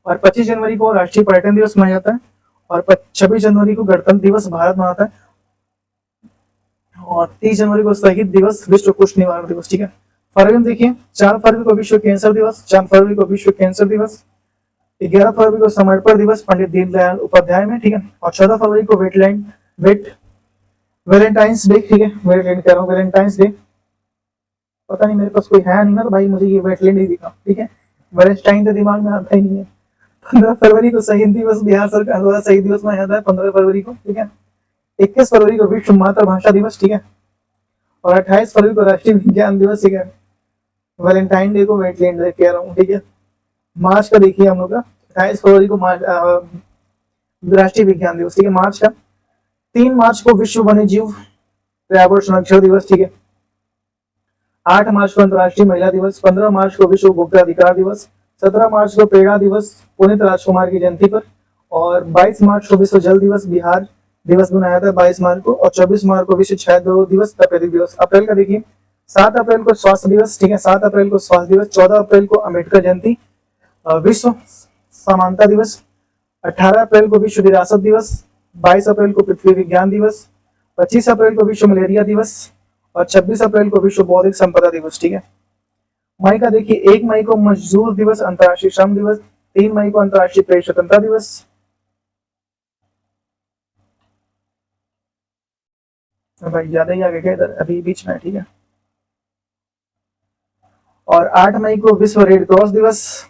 और 25 जनवरी को राष्ट्रीय पर्यटन दिवस मनाया जाता है, और 26 जनवरी को गणतंत्र दिवस भारत मनाता है, और 30 जनवरी को शहीद दिवस विश्व कुष्ठ निवारण दिवस। ठीक है। फरवरी में देखिए 4 फरवरी को विश्व कैंसर दिवस, 4 फरवरी को विश्व कैंसर दिवस, 11 फरवरी को समर्पण दिवस पंडित दीनदयाल उपाध्याय में। ठीक है। और 14 फरवरी को वैलेंटाइंस डे। ठीक है। वैलेंटाइंस डे पता नहीं मेरे पास कोई है नहीं ना, तो भाई मुझे ये वेटलैंड ही दिखा। ठीक है। वैलेंटाइन तो दिमाग में आता ही नहीं है। 15 फरवरी को शहीद दिवस बिहार सरकार द्वारा शहीद दिवस मनाया जाता है 15 फरवरी को। ठीक है। 21 फरवरी को विश्व मातृभाषा दिवस। ठीक है। और 28 फरवरी को राष्ट्रीय विज्ञान दिवस। ठीक है। वैलेंटाइन डे को वेटलैंड डे कह रहा हूँ। ठीक है। मार्च का देखिए हम लोग का 28 फरवरी को राष्ट्रीय विज्ञान दिवस। ठीक है। मार्च का 3 मार्च को विश्व वन्य जीव पर्यावरण संरक्षण दिवस। ठीक है। 8 मार्च को अंतर्राष्ट्रीय महिला दिवस, 15 मार्च को विश्व उपभोक्ता अधिकार दिवस, 17 मार्च को प्रेरणा दिवस पुनीत राजकुमार की जयंती पर, और 22 मार्च को विश्व जल दिवस बिहार दिवस मनाया था 22 मार्च को, और 24 मार्च को विश्व क्षय रोग दिवस तपेदिक दिवस। अप्रैल का देखिए 7 अप्रैल को स्वास्थ्य दिवस। ठीक है। 7 अप्रैल को स्वास्थ्य दिवस, 14 अप्रैल को अम्बेडकर जयंती, विश्व समानता दिवस, 18 अप्रैल को विश्व विरासत दिवस, 22 अप्रैल को पृथ्वी विज्ञान दिवस, 25 अप्रैल को विश्व मलेरिया दिवस, और 26 अप्रैल को विश्व बौद्धिक संपदा दिवस। ठीक है। मई का देखिए 1 मई को मजदूर दिवस अंतर्राष्ट्रीय श्रम दिवस, 3 मई को अंतर्राष्ट्रीय प्रेस स्वतंत्रता दिवस, भाई ज्यादा ही आगे गए इधर अभी बीच में। ठीक है। और 8 मई को विश्व रेड क्रॉस दिवस,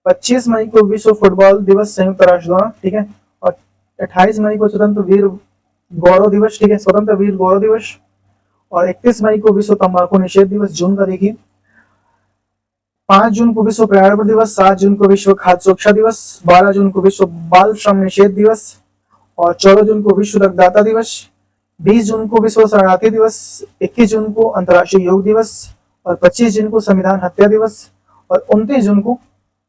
25 मई को विश्व फुटबॉल दिवस संयुक्त राष्ट्र द्वारा। ठीक है। और 28 मई को स्वतंत्र वीर गौरव दिवस। ठीक है। स्वतंत्र वीर गौरव दिवस, और 31 मई को विश्व तंबाकू निषेध दिवस। जून का देखिए 5 जून को विश्व पर्यावरण दिवस, 7 जून को विश्व खाद्य सुरक्षा दिवस, 12 जून को विश्व बाल श्रम निषेध दिवस, और 14 जून को विश्व रक्तदाता दिवस, 20 जून को विश्व शरणार्थी दिवस, 21 जून को अंतर्राष्ट्रीय योग दिवस, और 25 जून को संविधान हत्या दिवस, और 29 जून को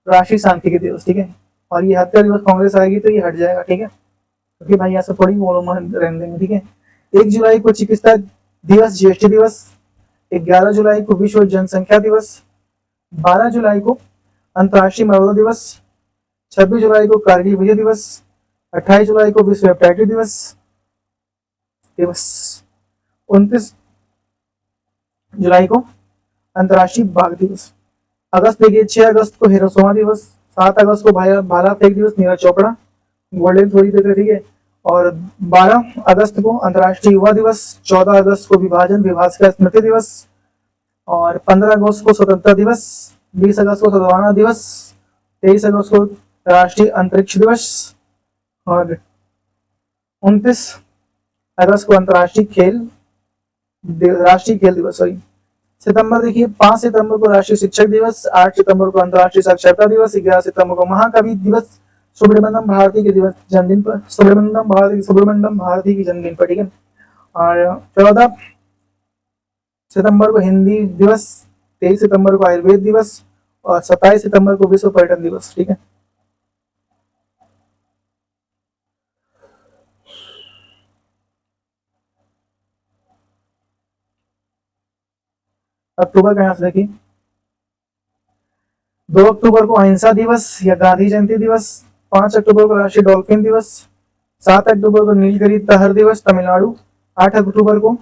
राष्ट्रीय सांख्यिकी दिवस। ठीक है। और ये हत्या दिवस कांग्रेस आएगी तो ये हट जाएगा। ठीक है। क्योंकि भाई ऐसा थोड़ी रहने देंगे। ठीक है। 1 जुलाई को चिकित्सा दिवस जीएसटी दिवस, 11 जुलाई को विश्व जनसंख्या दिवस, 12 जुलाई को अंतर्राष्ट्रीय मरौदा दिवस, 26 जुलाई को कारगिल विजय दिवस, 28 जुलाई को विश्व हेपेटाइटिस दिवस, 29 जुलाई को अंतर्राष्ट्रीय बाघ दिवस। अगस्त देखिए 6 अगस्त को हिरोशिमा दिवस, 7 अगस्त को भाला फेंक दिवस, नीरज चोपड़ा गोल्डन थ्रोई देते, ठीक है। और 12 अगस्त को अंतर्राष्ट्रीय युवा दिवस, 14 अगस्त को विभाजन विभाषका स्मृति दिवस, और 15 अगस्त को स्वतंत्रता दिवस, 20 अगस्त को सद्भावना दिवस, 23 अगस्त को राष्ट्रीय अंतरिक्ष दिवस, और 29 अगस्त को राष्ट्रीय खेल दिवस, सॉरी। सितंबर देखिए, 5 सितंबर को राष्ट्रीय शिक्षक दिवस, 8 सितंबर को अंतर्राष्ट्रीय साक्षरता दिवस, 11 सितंबर को महाकवि दिवस, सुब्रमण्यम भारती के दिवस जन्मदिन पर, सुब्रमण्यम भारती की जन्मदिन पर, ठीक है। और 14 सितंबर को हिंदी दिवस, 23 सितंबर को आयुर्वेद दिवस, और 27 सितंबर को विश्व पर्यटन दिवस, ठीक है। अक्टूबर का यहाँ से देखिए, 2 अक्टूबर को अहिंसा दिवस या गांधी जयंती दिवस, 5 अक्टूबर को राष्ट्रीय डॉल्फिन दिवस, 7 अक्टूबर को नीलगिरी तहर दिवस तमिलनाडु, 8 अक्टूबर को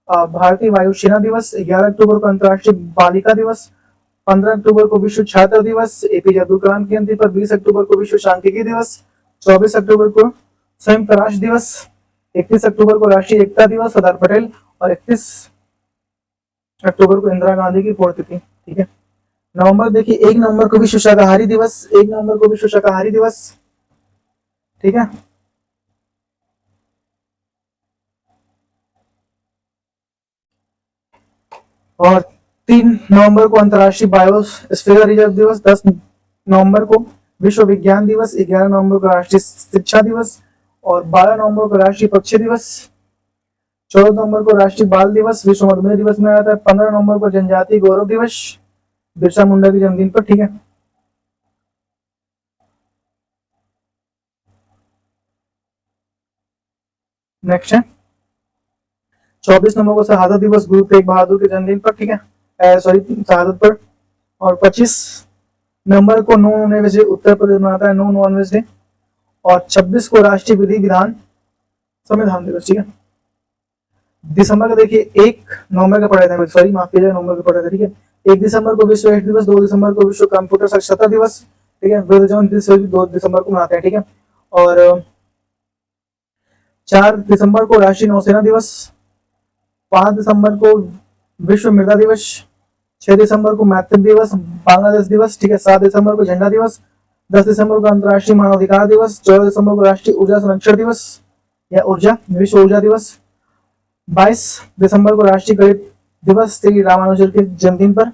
भारतीय वायुसेना दिवस, 11 अक्टूबर को अंतर्राष्ट्रीय बालिका दिवस, 15 अक्टूबर को विश्व छात्र दिवस एपीजे अब्दुल कलाम की जयंती पर, 20 अक्टूबर को विश्व सांख्यिकी दिवस, 24 अक्टूबर को संयुक्त राष्ट्र दिवस, 31 अक्टूबर को राष्ट्रीय एकता दिवस सरदार पटेल, और 31 अक्टूबर को इंदिरा गांधी की पुण्यतिथि, ठीक है। नवंबर देखिए, 1 नवंबर को विश्व शाकाहारी दिवस, 1 नवंबर को विश्व शाकाहारी दिवस, ठीक है। और 3 नवंबर को अंतर्राष्ट्रीय बायोस्फीयर रिजर्व दिवस, 10 नवंबर को विश्व विज्ञान दिवस, 11 नवंबर को राष्ट्रीय शिक्षा दिवस, और 12 नवंबर को राष्ट्रीय पक्षी दिवस, 14 नवंबर को राष्ट्रीय बाल दिवस, विश्व मधुमेह दिवस में आता है, 15 नवंबर को जनजातीय गौरव दिवस बिरसा मुंडा की जन्मदिन पर, ठीक है। नेक्स्ट है 24 नवंबर को शहादत दिवस गुरु तेग बहादुर के जन्मदिन पर, ठीक है, सॉरी शहादत पर। और 25 नवंबर को no nonveg day Uttar Pradesh मनाता है, नो नॉनवेज डे। और 26 को राष्ट्रीय विधि विधान संविधान दिवस, ठीक है। दिसंबर का देखिए, 1 नवंबर का पढ़ा था, सॉरी माफ कीजिए, नवंबर का पढ़ा था, ठीक है। 1 दिसंबर को विश्व एड्स दिवस, 2 दिसंबर को विश्व कंप्यूटर साक्षरता दिवस, ठीक है। 2 दिसंबर को मनाते हैं, ठीक है। और 4 दिसंबर को राष्ट्रीय नौसेना दिवस, 5 दिसंबर को विश्व मृदा दिवस, 6 दिसंबर को मैत्री दिवस बांग्लादेश दिवस, ठीक है। 7 दिसंबर को झंडा दिवस, 10 दिसंबर को अंतर्राष्ट्रीय मानवाधिकार दिवस, 14 दिसंबर को राष्ट्रीय ऊर्जा संरक्षण दिवस या विश्व ऊर्जा दिवस, 22 दिसंबर को राष्ट्रीय गणित दिवस श्री रामानुजन के जन्मदिन पर,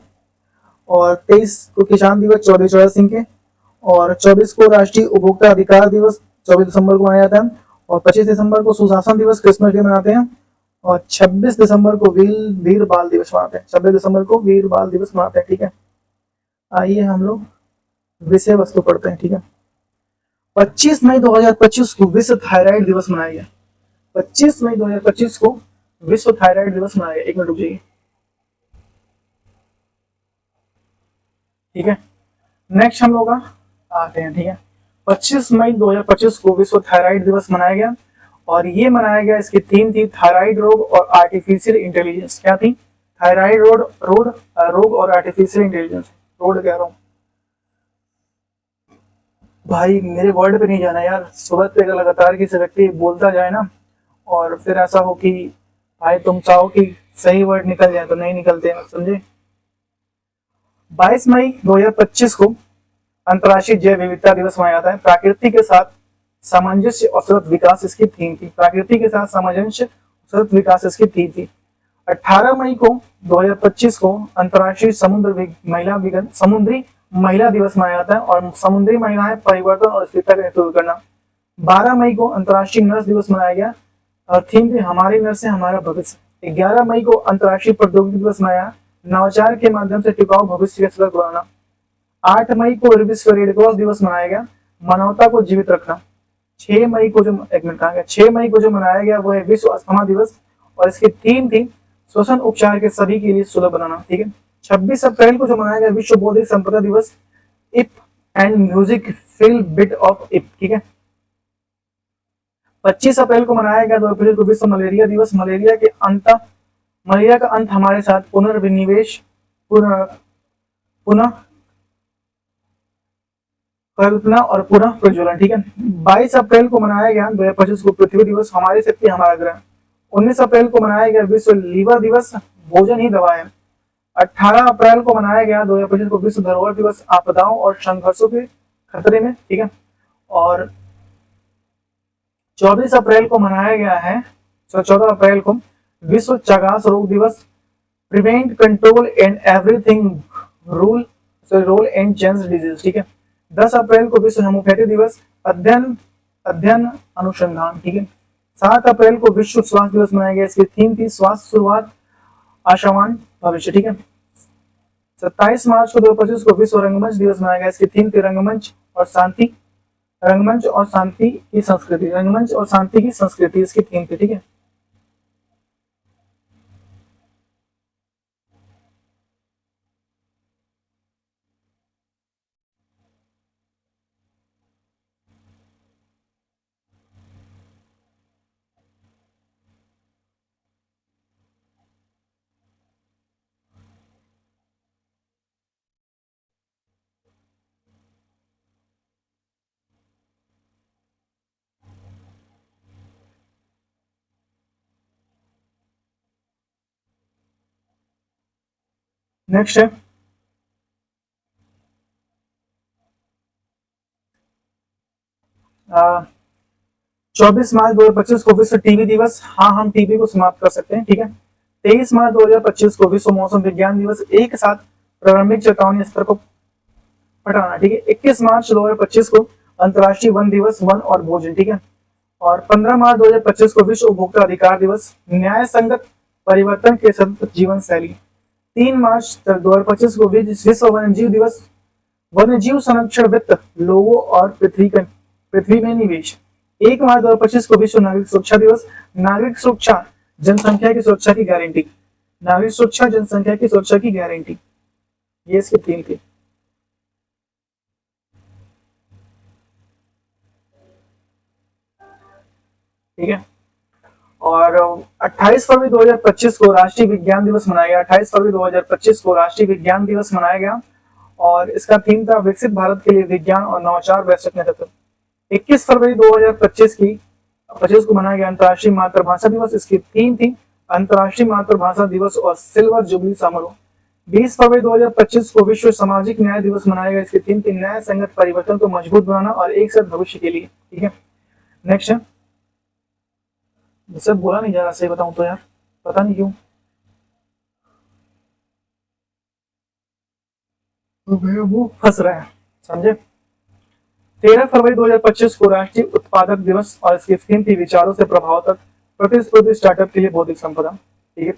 और 23 को किसान दिवस चौधरी चरण सिंह के, और 24 को राष्ट्रीय उपभोक्ता अधिकार दिवस 24 दिसंबर को मनाया जाता है, और 25 दिसंबर को सुशासन दिवस क्रिसमस डे मनाते हैं, और 26 दिसंबर को वीर बाल दिवस मनाते हैं, 26 दिसंबर को वीर बाल दिवस मनाते हैं, ठीक है। आइए हम लोग विषय वस्तु पढ़ते हैं, ठीक है। 25 मई 2025 को विश्व थायराइड दिवस मनाया गया, 25 मई 2025 को विश्व थायराइड दिवस मनाया गया। 1 मिनट रुक जाइए, ठीक है। नेक्स्ट हम लोग आते हैं, ठीक है। 25 मई 2025 को विश्व थायराइड दिवस मनाया गया, और ये मनाया गया, इसकी थीम थी थायराइड रोग और आर्टिफिशियल इंटेलिजेंस। क्या थी? थायराइड रोग और आर्टिफिशियल इंटेलिजेंस। रोड कह रहा हूँ भाई, मेरे वर्ड पे नहीं जाना यार। सुबह से अगर लगातार किसी व्यक्ति बोलता जाए ना, और फिर ऐसा हो कि भाई तुम चाहो कि सही वर्ड निकल जाए तो नहीं निकलते हैं, समझे। 22 मई 2025 को अंतर्राष्ट्रीय जैव विविधता दिवस मनाया जाता है। प्रकृति के साथ सामंजस्य और सतत विकास इसकी थीम थी। प्रकृति के साथ सामंजस्य सतत विकास इसकी थीम थी। 18 मई को 2025 को अंतर्राष्ट्रीय समुद्री महिला दिवस मनाया जाता है, और समुद्री महिलाएं परिवर्तन और स्थिरता का नेतृत्व करना। 12 मई को अंतर्राष्ट्रीय नर्स दिवस मनाया गया, और थीम थी हमारी नर्स से हमारा भविष्य। 11 मई को अंतर्राष्ट्रीय प्रौद्योगिकी दिवस मनाया, नवाचार के माध्यम से टिकाऊ भविष्य का सड़क बनाना। 8 मई को विश्व रेड क्रॉस दिवस मनाया गया, मानवता को जीवित रखना। 6 मई को जो 6 मई को जो मनाया गया वो है विश्व अस्थमा दिवस, और इसकी थीम थी श्वसन उपचार के सभी के लिए सुलभ बनाना, ठीक है। 26 अप्रैल को जो मनाया गया विश्व बौद्धिक संपदा दिवस, इप and music feel bit of इप, ठीक है। 25 अप्रैल को मनाया गया 2 अप्रैल को विश्व मलेरिया दिवस। मलेरिया का अंत हमारे साथ पुनर्विनिवेश पुनः कल्पना और पुनः प्रज्वलन, ठीक है। 22 अप्रैल को मनाया गया 2025 को पृथ्वी दिवस, हमारी शक्ति हमारा ग्रह। 19 अप्रैल को मनाया गया विश्व लीवर दिवस, भोजन ही दवा है। 18 अप्रैल को मनाया गया 2025 को विश्व धरोहर दिवस, आपदाओं और संघर्षों के खतरे में, ठीक है। और 24 अप्रैल को मनाया गया है, 14 अप्रैल को विश्व चगास रोग दिवस, prevent control and everything roll and change disease, ठीक है। 10 अप्रैल को विश्व होम्योपैथी दिवस, अध्ययन अध्ययन अनुसंधान, ठीक है। 7 अप्रैल को विश्व स्वास्थ्य दिवस मनाया गया, इसकी थीम थी स्वास्थ्य शुरुआत आशावान भविष्य, ठीक है। 27 मार्च को 2025 को विश्व रंगमंच दिवस मनाया गया, इसकी थीम थी रंगमंच और शांति, रंगमंच और शांति की संस्कृति, रंगमंच और शांति की संस्कृति इसकी थीम थी, ठीक है। नेक्स्ट है 24 मार्च 2025 को विश्व टीबी दिवस, हाँ हम टीबी को समाप्त कर सकते हैं, ठीक है। 23 मार्च 2025 को विश्व मौसम विज्ञान दिवस, एक साथ प्रारंभिक चेतावनी स्तर को हटाना, ठीक है। 21 मार्च 2025 को अंतर्राष्ट्रीय वन दिवस, वन और भोजन, ठीक है। और 15 मार्च 2025 को विश्व उपभोक्ता अधिकार दिवस, न्याय संगत परिवर्तन के साथ जीवन शैली। 3 मार्च 2025 को विश्व वन्यजीव दिवस, वन्यजीव संरक्षण वित्त, लोगों और पृथ्वी में निवेश। 1 मार्च 2025 को विश्व नागरिक सुरक्षा दिवस, नागरिक सुरक्षा जनसंख्या की सुरक्षा की गारंटी, नागरिक सुरक्षा जनसंख्या की सुरक्षा की गारंटी, ये इसकी थीम थी, ठीक है। और 28 फरवरी 2025 को राष्ट्रीय विज्ञान दिवस मनाया गया, 28 फरवरी 2025 को राष्ट्रीय विज्ञान दिवस मनाया गया और इसका थीम था विकसित भारत के लिए विज्ञान और नवाचार वैश्विक नेतृत्व। 21 फरवरी 2025 को मनाया गया अंतर्राष्ट्रीय मातृभाषा दिवस, इसकी थीम थी अंतर्राष्ट्रीय मातृभाषा दिवस और सिल्वर जुबली समारोह। 20 फरवरी 2025 को विश्व सामाजिक न्याय दिवस मनाया गया, इसकी थीम थी न्याय संगत परिवर्तन को मजबूत बनाना और एक साथ भविष्य के लिए, ठीक है। नेक्स्ट है, सब बोला नहीं जा रहा, सही बताऊं तो यार पता नहीं क्यों, तो वो फंस रहा है, समझे। 13 फरवरी 2025 को राष्ट्रीय उत्पादक दिवस और इसकी थीम थी विचारों से प्रभाव तक प्रतिस्पर्धी स्टार्टअप के लिए बौद्धिक संपदा, ठीक है।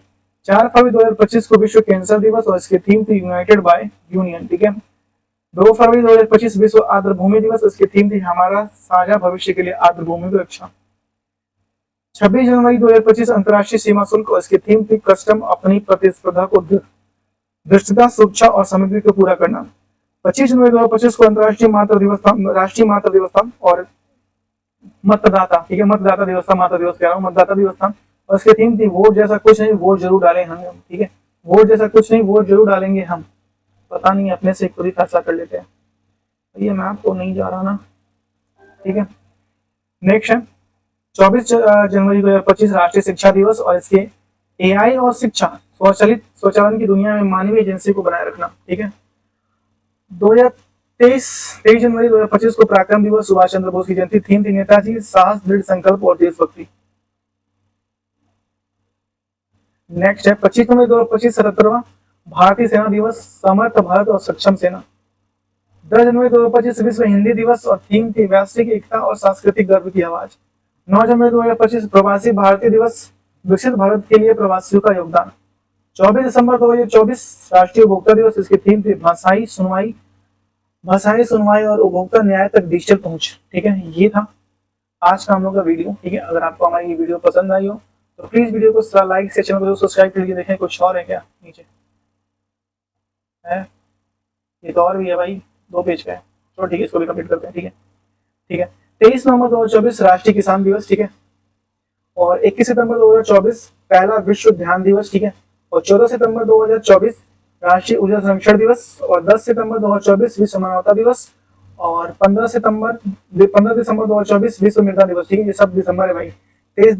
4 फरवरी 2025 को विश्व कैंसर दिवस और इसकी थीम थी यूनाइटेड बाय यूनियन, ठीक है। 2 फरवरी 2025 विश्व आर्द्र भूमि दिवस, इसकी थीम थी हमारा साझा भविष्य के लिए आर्द्र भूमि की रक्षा। 26 जनवरी 2025 अंतर्राष्ट्रीय सीमा शुल्क और इसकी थीम थी कस्टम अपनी प्रतिस्पर्धा को दृष्टता सुरक्षा और सामग्री को पूरा करना। 25 जनवरी 2025 को अंतर्राष्ट्रीय मातृ दिवस था, राष्ट्रीय मातृ दिवस था और मतदाता, ठीक है, मतदाता दिवस था, मातृ दिवस कह रहा हूँ, मतदाता दिवस था और इसकी थीम थी वोट जैसा कुछ नहीं वोट जरूर डालें हम, ठीक है। वोट जैसा कुछ नहीं वोट जरूर डालेंगे हम, पता नहीं अपने से खुद ही फैसला कर लेते हैं, ये मैप तो नहीं जा रहा ना, ठीक है। नेक्स्ट है 24 जनवरी 2025 राष्ट्रीय शिक्षा दिवस और इसके एआई और शिक्षा स्वचालित स्वचालन की दुनिया में मानवीय एजेंसी को बनाए रखना, ठीक है। 23 जनवरी 2025 को पराक्रम दिवस, सुभाष चंद्र बोस की जयंती, थीम थी नेताजी साहस दृढ़ संकल्प और देशभक्ति। नेक्स्ट है 25 जनवरी 2025 77वां भारतीय सेना दिवस, समर्थ भारत और सक्षम सेना। 10 जनवरी 2025 विश्व हिंदी दिवस और थीम थी वैश्विक एकता और सांस्कृतिक गर्व की आवाज। 9 जनवरी 2025 प्रवासी भारतीय दिवस, विकसित भारत के लिए प्रवासियों का योगदान। 24 दिसंबर 2024 राष्ट्रीय उपभोक्ता दिवस, इसकी थीम थी भाषाई सुनवाई और उपभोक्ता न्याय तक डिजिटल पहुंच, ठीक है। ये था आज का हम लोग का वीडियो, ठीक है। अगर आपको हमारी ये वीडियो पसंद आई हो तो प्लीज वीडियो को लाइक से, चैनल को सब्सक्राइब करके देखें, कुछ और है क्या नीचे है, ये तो और भी है भाई, 2 पेज का है, चलो ठीक है, इसको भी कंप्लीट करते हैं, ठीक है, ठीक है। 23 नवंबर 2024 राष्ट्रीय किसान दिवस, ठीक है। और 21 सितंबर 2024 पहला विश्व ध्यान दिवस, ठीक है। और 14 सितंबर 2024 राष्ट्रीय ऊर्जा संरक्षण दिवस और 10 सितंबर 2024 विश्व मानवता दिवस और 15 दिसंबर 2024 विश्व मृदा दिवस, ठीक है, ये सब दिसंबर है भाई। 23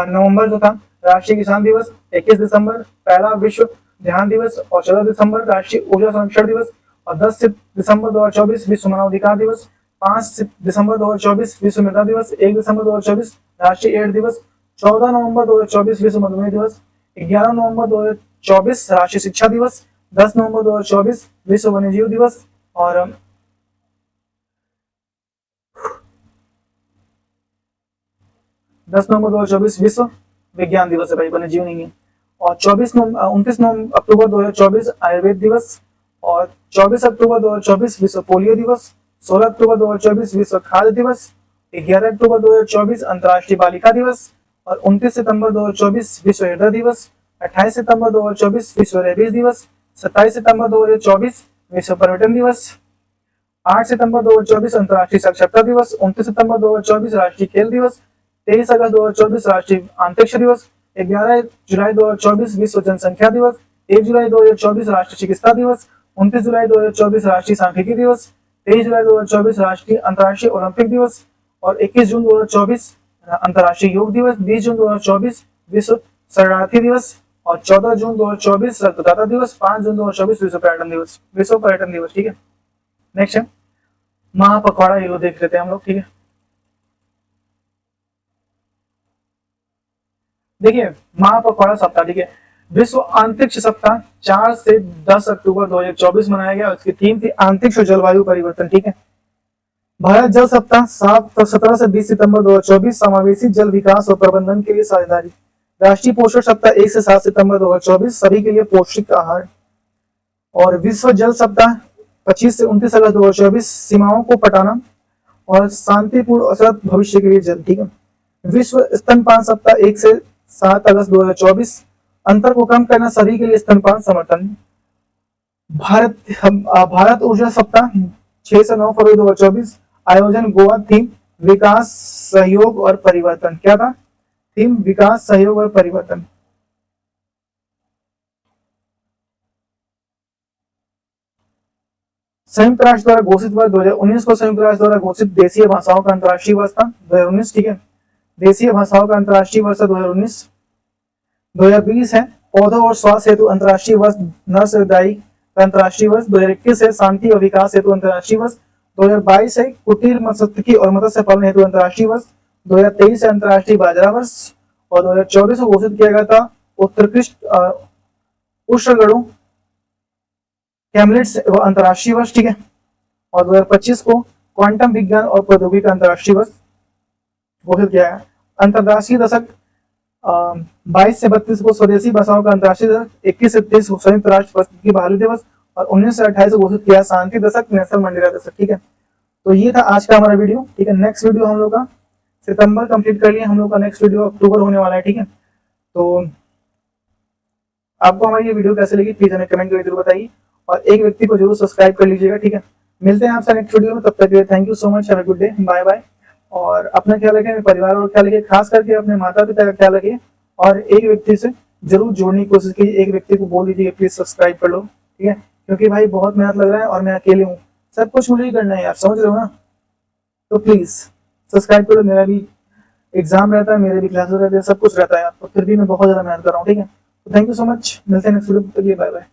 नवंबर जो था राष्ट्रीय किसान दिवस, 21 दिसंबर पहला विश्व ध्यान दिवस, और 14 दिसंबर राष्ट्रीय ऊर्जा संरक्षण दिवस, और 10 दिसंबर 2024 विश्व मानवाधिकार दिवस, 5 दिसंबर 2024 विश्व मृदा दिवस, 1 दिसंबर 2024 राष्ट्रीय एड्स दिवस, 14 नवंबर 2024 विश्व मधुमेह दिवस, 11 नवंबर 2024 राष्ट्रीय शिक्षा दिवस, 10 नवंबर 2024 विश्व वन्यजीव दिवस, और 10 नवंबर 2024 विश्व विज्ञान दिवस है भाई, वन्यजीव नहीं है। और 29 अक्टूबर 2024 आयुर्वेद दिवस, और 24 अक्टूबर 2024 विश्व पोलियो दिवस, 16 अक्टूबर 2024 विश्व खाद्य दिवस, 11 अक्टूबर 2024 अंतर्राष्ट्रीय बालिका दिवस, और 29 सितंबर 2024 विश्व हृदय दिवस, 28 सितंबर 2024 विश्व रेबीज दिवस, 27 सितंबर 2024 विश्व पर्यटन दिवस, 8 सितंबर 2024 अंतर्राष्ट्रीय साक्षरता दिवस, 29 सितंबर 2024 राष्ट्रीय खेल दिवस, 23 अगस्त 2024 राष्ट्रीय अंतरिक्ष दिवस, 11 जुलाई 2024 विश्व जनसंख्या दिवस, 1 जुलाई 2024 राष्ट्रीय चिकित्सा दिवस, 29 जुलाई 2024 राष्ट्रीय सांख्यिकी दिवस, 23 जुलाई 2024 राष्ट्रीय अंतर्राष्ट्रीय ओलंपिक दिवस, और 21 जून 2024 अंतर्राष्ट्रीय योग दिवस, 20 जून 2024 विश्व शरणार्थी दिवस, और 14 जून 2024 रक्तदाता दिवस, 5 जून 2024 विश्व पर्यटन दिवस, ठीक है। नेक्स्ट है महापखवाड़ा, ये देख लेते हैं हम लोग, ठीक है। देखिए महापखवाड़ा सप्ताह, ठीक है, विश्व अंतरिक्ष सप्ताह 4 से 10 अक्टूबर 2024 मनाया गया। उसकी थीम थी अंतरिक्ष और जलवायु परिवर्तन, ठीक है। भारत जल सप्ताह 17 से 20 सितंबर 2024 समावेशी जल विकास और प्रबंधन के लिए साझेदारी। राष्ट्रीय पोषण सप्ताह 1 से 7 सितंबर 2024 सभी के लिए पौष्टिक आहार। और विश्व जल सप्ताह 25 से 29 अगस्त 2024 सीमाओं को पटाना और शांतिपूर्ण और भविष्य के लिए जल, ठीक है। विश्व स्तनपान सप्ताह 1 से 7 अगस्त 2024 अंतर को कम करना, सभी के लिए स्तनपान समर्थन। भारत ऊर्जा सप्ताह 6 से 9 फरवरी 2024 आयोजन गोवा, थीम विकास सहयोग और परिवर्तन। क्या था थीम? विकास सहयोग और परिवर्तन। संयुक्त राष्ट्र द्वारा घोषित वर्ष 2019 को संयुक्त राष्ट्र द्वारा घोषित देशीय भाषाओं का अंतर्राष्ट्रीय वर्ष था 2019, ठीक है। देशीय भाषाओं का अंतर्राष्ट्रीय वर्ष 2019। 2020 है पौधों और स्वास्थ्य हेतु अंतर्राष्ट्रीय वर्ष, नर्सदाई का अंतर्राष्ट्रीय वर्ष। 2021 है शांति और विकास हेतु अंतर्राष्ट्रीय वर्ष। 2022 है कुटीर मत्स्यिकी और मत्स्य पालन हेतु अंतर्राष्ट्रीय वर्ष। 2023 है अंतर्राष्ट्रीय बाजरा वर्ष। और 2024 को घोषित किया गया था उत्कृष्ट उष्णगणों कैमलेट्स अंतर्राष्ट्रीय वर्ष, ठीक है। और 2025 को क्वांटम विज्ञान और प्रौद्योगिकी का अंतर्राष्ट्रीय वर्ष घोषित किया गया। अंतर्राष्ट्रीय दशक 22 से 32 को स्वदेशी भाषाओं का अंतर्राष्ट्रीय दशक, 21 से 23 को संयुक्त राष्ट्र की बहाली दिवस, और 19 से 28 को घोषित किया शांति दशक, नेशनल मंडेला दशक, ठीक है। तो ये था आज का हमारा वीडियो, ठीक है। नेक्स्ट वीडियो हम लोग का सितंबर कंप्लीट कर लिए, हम लोग का नेक्स्ट वीडियो अक्टूबर होने वाला है, ठीक है। तो आपको हमारी ये वीडियो कैसे लगी प्लीज हमें कमेंट करके जरूर बताइए, और एक व्यक्ति को जरूर सब्सक्राइब कर लीजिएगा, ठीक है। मिलते हैं आपसे नेक्स्ट वीडियो में, तब तक के लिए thank you so much, have a good day, bye bye. और अपना ख्याल रखें, अपने परिवार और ख्याल रखिए, खास करके अपने माता पिता का ख्याल रखिए, और एक व्यक्ति से जरूर जोड़ने की कोशिश कीजिए। एक व्यक्ति को बोल दीजिए प्लीज सब्सक्राइब कर लो, ठीक है, क्योंकि भाई बहुत मेहनत लग रहा है और मैं अकेले हूँ, सब कुछ मुझे ही करना है यार, समझ रहे हो ना। तो प्लीज सब्सक्राइब करो, मेरा भी एग्जाम रहता है, मेरे भी क्लासेस रहते हैं, सब कुछ रहता है, तो फिर भी मैं बहुत ज्यादा मेहनत कर रहा हूँ, ठीक है। तो थैंक यू सो मच, मिलते हैं नेक्स्ट वीडियो, बाय बाय।